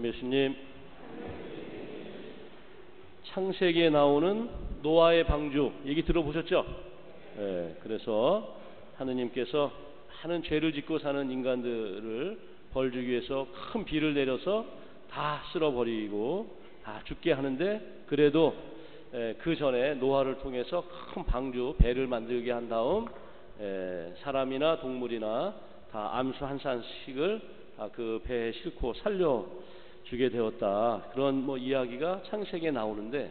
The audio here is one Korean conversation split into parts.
예수님, 창세기에 나오는 노아의 방주 얘기 들어보셨죠? 그래서 하느님께서 많은 죄를 짓고 사는 인간들을 벌 주기 위해서 큰 비를 내려서 다 쓸어버리고 다 죽게 하는데, 그래도 그 전에 노아를 통해서 큰 방주 배를 만들게 한 다음 사람이나 동물이나 다 암수 한 쌍씩을 그 배에 싣고 살려주게 되었다. 그런 이야기가 창세기에 나오는데,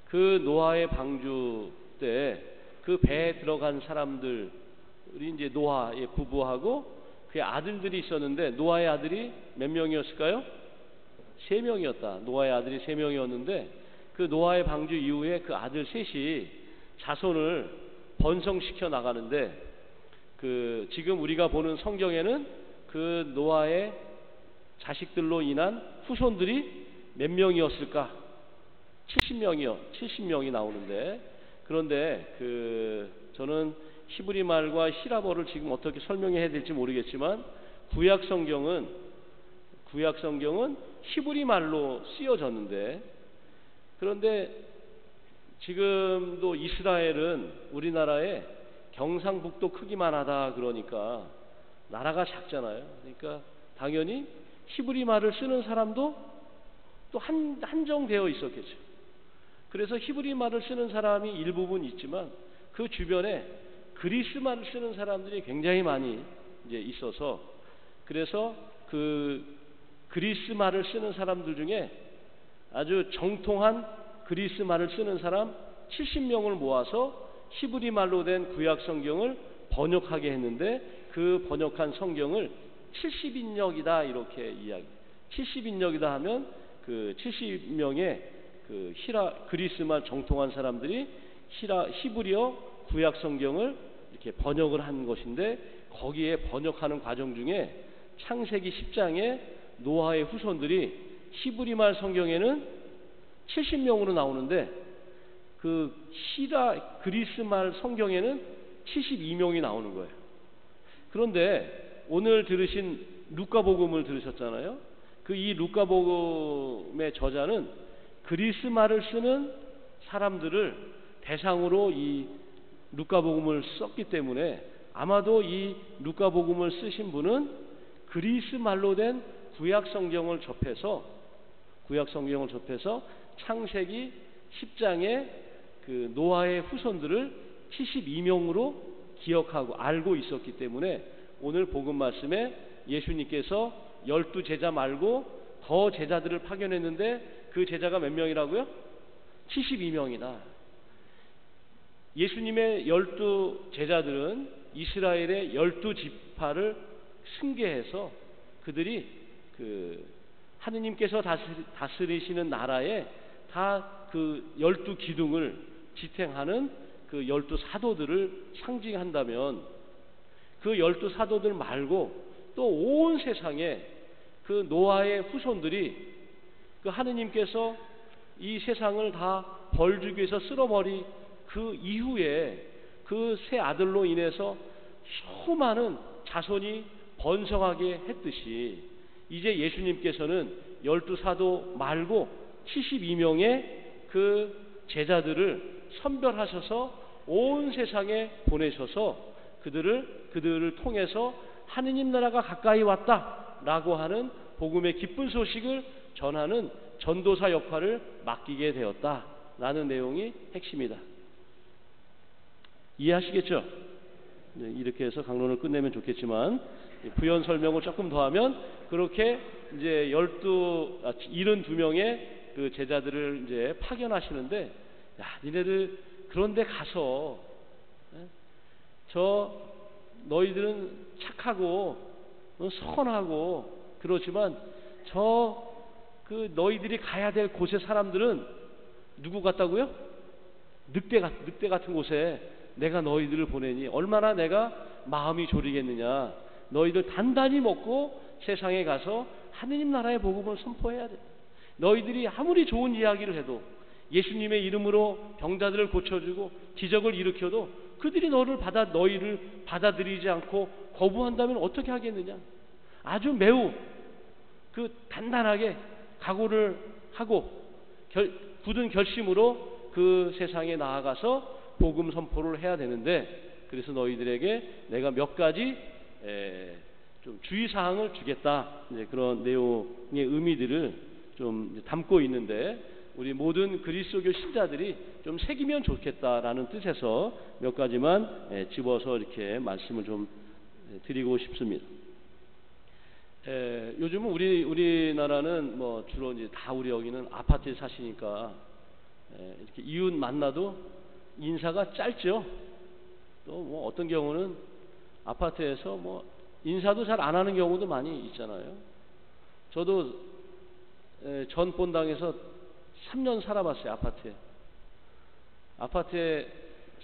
그 노아의 방주 때 그 배에 들어간 사람들이 이제 노아의 부부하고 그의 아들들이 있었는데, 노아의 아들이 몇 명이었을까요? 3명이었다. 노아의 아들이 3명이었는데 그 노아의 방주 이후에 그 아들 셋이 자손을 번성시켜 나가는데, 그 지금 우리가 보는 성경에는 그 노아의 자식들로 인한 후손들이 몇 명이었을까? 70명이 나오는데, 그런데 저는 히브리 말과 히라버를 지금 어떻게 설명해야 될지 모르겠지만 구약 성경은 히브리 말로 쓰여졌는데, 그런데 지금도 이스라엘은 우리나라의 경상북도 크기만 하다 그러니까 나라가 작잖아요. 그러니까 당연히 히브리 말을 쓰는 사람도 또 한정되어 있었겠죠. 그래서 히브리 말을 쓰는 사람이 일부분 있지만 그 주변에 그리스 말을 쓰는 사람들이 굉장히 많이 이제 있어서, 그래서 그 그리스 말을 쓰는 사람들 중에 아주 정통한 그리스 말을 쓰는 사람 70명을 모아서 히브리 말로 된 구약 성경을 번역하게 했는데, 그 번역한 성경을 70인역이다 이렇게 이야기. 70인역이다 하면 그 70명의 그 그리스 말 정통한 사람들이 히브리어 구약 성경을 이렇게 번역을 한 것인데, 거기에 번역하는 과정 중에 창세기 10장에 노아의 후손들이 히브리 말 성경에는 70명으로 나오는데 그 그리스 말 성경에는 72명이 나오는 거예요. 그런데 오늘 들으신 루카복음을 들으셨잖아요. 이 루카복음의 저자는 그리스 말을 쓰는 사람들을 대상으로 이 루카복음을 썼기 때문에, 아마도 이 루카복음을 쓰신 분은 그리스 말로 된 구약 성경을 접해서 창세기 10장에 그 노아의 후손들을 72명으로 기억하고 알고 있었기 때문에, 오늘 복음 말씀에 예수님께서 12제자 말고 더 제자들을 파견했는데 그 제자가 몇 명이라고요? 72명이다. 예수님의 12제자들은 이스라엘의 12지파를 승계해서 그들이 하느님께서 다스리시는 나라에 다 그 12기둥을 지탱하는 그 12사도들을 상징한다면, 그 12사도들 말고 또 온 세상에 그 노아의 후손들이 그 하느님께서 이 세상을 다 벌 주기 위해서 쓸어버리 그 이후에 그 세 아들로 인해서 수많은 자손이 번성하게 했듯이, 이제 예수님께서는 12사도 말고 72명의 그 제자들을 선별하셔서 온 세상에 보내셔서 그들을 통해서 하느님 나라가 가까이 왔다라고 하는 복음의 기쁜 소식을 전하는 전도사 역할을 맡기게 되었다라는 내용이 핵심이다. 이해하시겠죠? 네, 이렇게 해서 강론을 끝내면 좋겠지만, 부연 설명을 조금 더 하면, 그렇게 이제 72명의 그 제자들을 이제 파견하시는데, 야, 니네들 그런데 가서 너희들은 착하고 선하고 그렇지만 그 너희들이 가야 될 곳의 사람들은 누구 같다고요? 늑대 같은 곳에 내가 너희들을 보내니 얼마나 내가 마음이 졸이겠느냐. 너희들 단단히 먹고 세상에 가서 하느님 나라의 복음을 선포해야 돼. 너희들이 아무리 좋은 이야기를 해도, 예수님의 이름으로 병자들을 고쳐주고 기적을 일으켜도 그들이 너희를 받아들이지 않고 거부한다면 어떻게 하겠느냐. 아주 매우 단단하게 각오를 하고 굳은 결심으로 그 세상에 나아가서 복음 선포를 해야 되는데, 그래서 너희들에게 내가 몇 가지 좀 주의사항을 주겠다, 이제 그런 내용의 의미들을 좀 담고 있는데, 우리 모든 그리스도교 신자들이 좀 새기면 좋겠다라는 뜻에서 몇 가지만 집어서 이렇게 말씀을 좀 드리고 싶습니다. 요즘은 우리나라는 뭐 주로 이제 다 우리 여기는 아파트에 사시니까 이렇게 이웃 만나도 인사가 짧죠. 또 뭐 어떤 경우는 아파트에서 뭐 인사도 잘 안 하는 경우도 많이 있잖아요. 저도 전 본당에서 3년 살아봤어요. 아파트에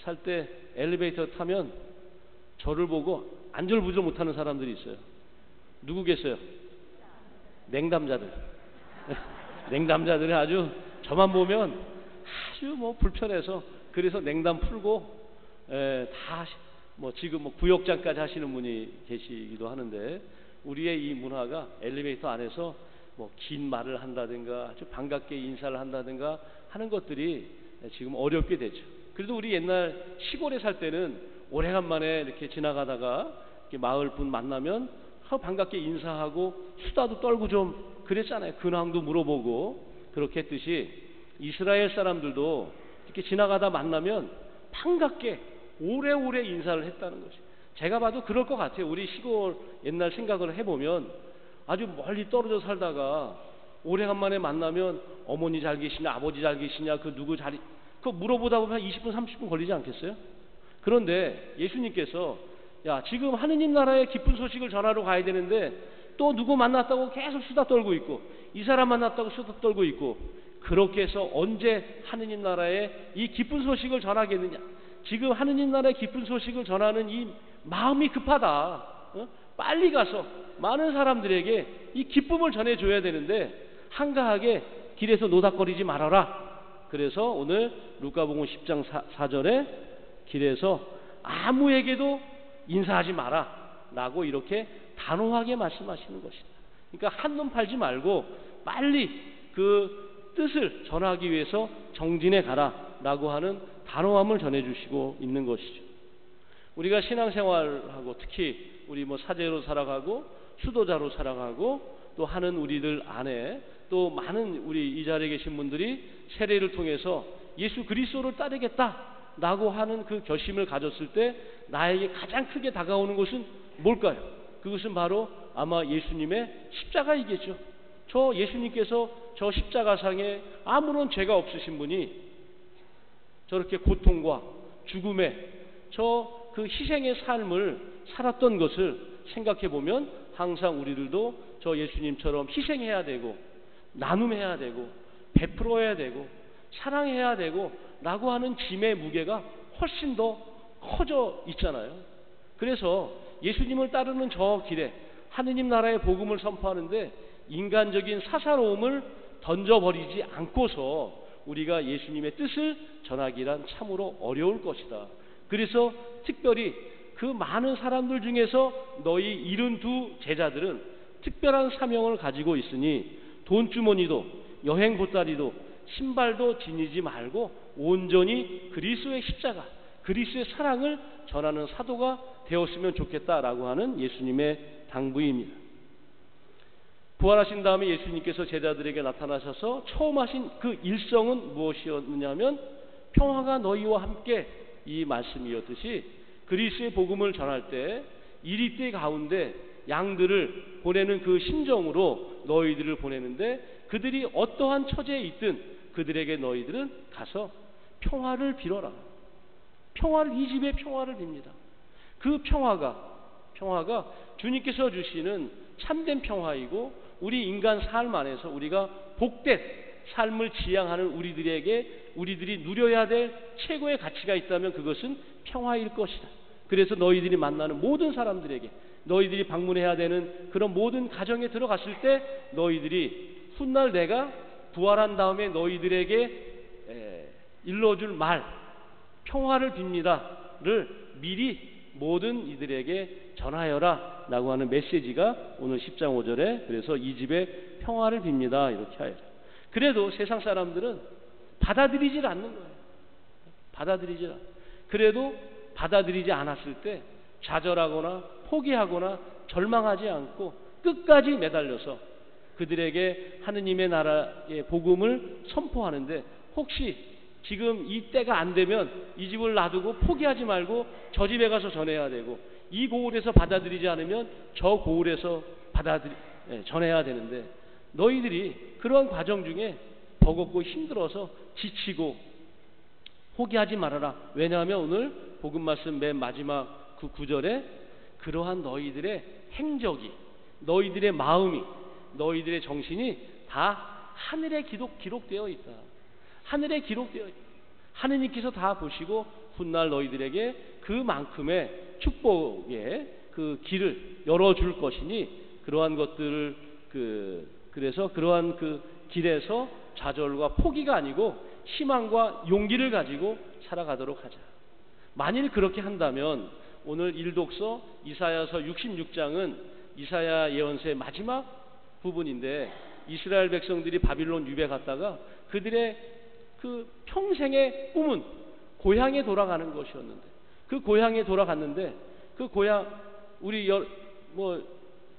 살 때 엘리베이터 타면 저를 보고 안절부절 못하는 사람들이 있어요. 누구 계세요? 냉담자들. 냉담자들이 아주 저만 보면 아주 뭐 불편해서, 그래서 냉담 풀고 다 뭐 지금 뭐 구역장까지 하시는 분이 계시기도 하는데, 우리의 이 문화가 엘리베이터 안에서 뭐 긴 말을 한다든가 아주 반갑게 인사를 한다든가 하는 것들이 지금 어렵게 되죠. 그래도 우리 옛날 시골에 살 때는 오래간만에 이렇게 지나가다가 이렇게 마을 분 만나면 반갑게 인사하고 수다도 떨고 좀 그랬잖아요. 근황도 물어보고. 그렇게 했듯이 이스라엘 사람들도 이렇게 지나가다 만나면 반갑게 오래오래 인사를 했다는 것이, 제가 봐도 그럴 것 같아요. 우리 시골 옛날 생각을 해보면 아주 멀리 떨어져 살다가 오래간만에 만나면 어머니 잘 계시냐, 아버지 잘 계시냐, 그 누구 잘, 그거 물어보다 보면 20분 30분 걸리지 않겠어요? 그런데 예수님께서 야, 지금 하느님 나라의 기쁜 소식을 전하러 가야 되는데 또 누구 만났다고 계속 수다 떨고 있고, 이 사람 만났다고 수다 떨고 있고, 그렇게 해서 언제 하느님 나라의 이 기쁜 소식을 전하겠느냐. 지금 하느님 나라의 기쁜 소식을 전하는 이 마음이 급하다. 빨리 가서 많은 사람들에게 이 기쁨을 전해줘야 되는데 한가하게 길에서 노닥거리지 말아라. 그래서 오늘 루카복음 10장 4절에 길에서 아무에게도 인사하지 마라 라고 이렇게 단호하게 말씀하시는 것이다. 그러니까 한눈 팔지 말고 빨리 그 뜻을 전하기 위해서 정진해 가라 라고 하는 단호함을 전해주시고 있는 것이죠. 우리가 신앙생활하고 특히 우리 뭐 사제로 살아가고 수도자로 살아가고 또 하는 우리들 안에 또 많은 우리 이 자리에 계신 분들이 세례를 통해서 예수 그리스도를 따르겠다 라고 하는 그 결심을 가졌을 때 나에게 가장 크게 다가오는 것은 뭘까요? 그것은 바로 아마 예수님의 십자가이겠죠. 저 예수님께서 저 십자가상에 아무런 죄가 없으신 분이 저렇게 고통과 죽음에 저 그 희생의 삶을 살았던 것을 생각해 보면 항상 우리들도 저 예수님처럼 희생해야 되고 나눔해야 되고 베풀어야 되고 사랑해야 되고 라고 하는 짐의 무게가 훨씬 더 커져 있잖아요. 그래서 예수님을 따르는 저 길에 하느님 나라의 복음을 선포하는데 인간적인 사사로움을 던져버리지 않고서 우리가 예수님의 뜻을 전하기란 참으로 어려울 것이다. 그래서 특별히 그 많은 사람들 중에서 너희 72 제자들은 특별한 사명을 가지고 있으니 돈주머니도 여행 보따리도 신발도 지니지 말고 온전히 그리스도의 십자가, 그리스도의 사랑을 전하는 사도가 되었으면 좋겠다라고 하는 예수님의 당부입니다. 부활하신 다음에 예수님께서 제자들에게 나타나셔서 처음 하신 그 일성은 무엇이었느냐면 평화가 너희와 함께, 이 말씀이었듯이 그리스도의 복음을 전할 때 이리떼 가운데 양들을 보내는 그 심정으로 너희들을 보내는데, 그들이 어떠한 처지에 있든 그들에게 너희들은 가서 평화를 빌어라. 평화를, 이 집에 평화를 빕니다. 그 평화가 주님께서 주시는 참된 평화이고 우리 인간 삶 안에서 우리가 복된 삶을 지향하는 우리들이 누려야 될 최고의 가치가 있다면 그것은 평화일 것이다. 그래서 너희들이 만나는 모든 사람들에게, 너희들이 방문해야 되는 그런 모든 가정에 들어갔을 때 너희들이 훗날 내가 부활한 다음에 너희들에게 일러줄 말, 평화를 빕니다를 미리 모든 이들에게 전하여라 라고 하는 메시지가 오늘 10장 5절에 그래서 이 집에 평화를 빕니다 이렇게 하여라. 그래도 세상 사람들은 받아들이질 않는 거예요. 받아들이질 않아요. 그래도 받아들이지 않았을 때 좌절하거나 포기하거나 절망하지 않고 끝까지 매달려서 그들에게 하느님의 나라의 복음을 선포하는데, 혹시 지금 이 때가 안 되면 이 집을 놔두고 포기하지 말고 저 집에 가서 전해야 되고, 이 고을에서 받아들이지 않으면 저 고을에서 전해야 되는데, 너희들이 그런 과정 중에 버겁고 힘들어서 지치고 포기하지 말아라. 왜냐하면 오늘 복음 말씀 맨 마지막 그 9절에 그러한 너희들의 행적이, 너희들의 마음이, 너희들의 정신이 다 하늘에 기록되어 있다. 하늘에 기록되어 있다. 하느님께서 다 보시고 훗날 너희들에게 그만큼의 축복의 그 길을 열어줄 것이니, 그러한 것들을 그래서 그러한 그 길에서 좌절과 포기가 아니고 희망과 용기를 가지고 살아가도록 하자. 만일 그렇게 한다면 오늘 일독서 이사야서 66장은 이사야 예언서의 마지막 부분인데, 이스라엘 백성들이 바빌론 유배 갔다가 그들의 그 평생의 꿈은 고향에 돌아가는 것이었는데, 그 고향에 돌아갔는데, 그 고향 우리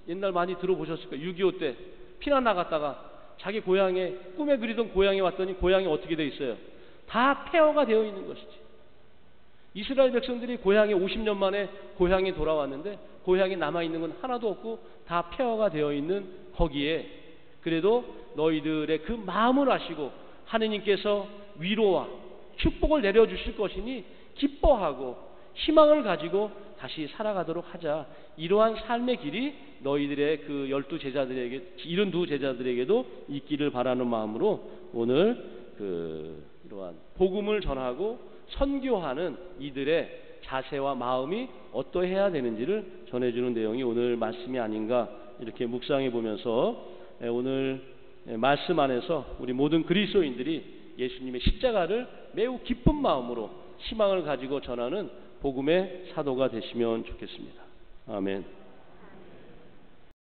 옛날 많이 들어보셨을 거예요. 6.25 때 피난 나갔다가 자기 고향에, 꿈에 그리던 고향에 왔더니 고향이 어떻게 되어 있어요? 다 폐허가 되어 있는 것이지. 이스라엘 백성들이 고향에 50년 만에 고향에 돌아왔는데 고향에 남아있는 건 하나도 없고 다 폐허가 되어 있는 거기에, 그래도 너희들의 그 마음을 아시고 하느님께서 위로와 축복을 내려주실 것이니 기뻐하고 희망을 가지고 다시 살아가도록 하자. 이러한 삶의 길이 너희들의 그 72 제자들에게도 있기를 바라는 마음으로 오늘 이러한 복음을 전하고 선교하는 이들의 자세와 마음이 어떠해야 되는지를 전해주는 내용이 오늘 말씀이 아닌가 이렇게 묵상해 보면서, 오늘 말씀 안에서 우리 모든 그리스도인들이 예수님의 십자가를 매우 기쁜 마음으로 희망을 가지고 전하는 복음의 사도가 되시면 좋겠습니다. 아멘.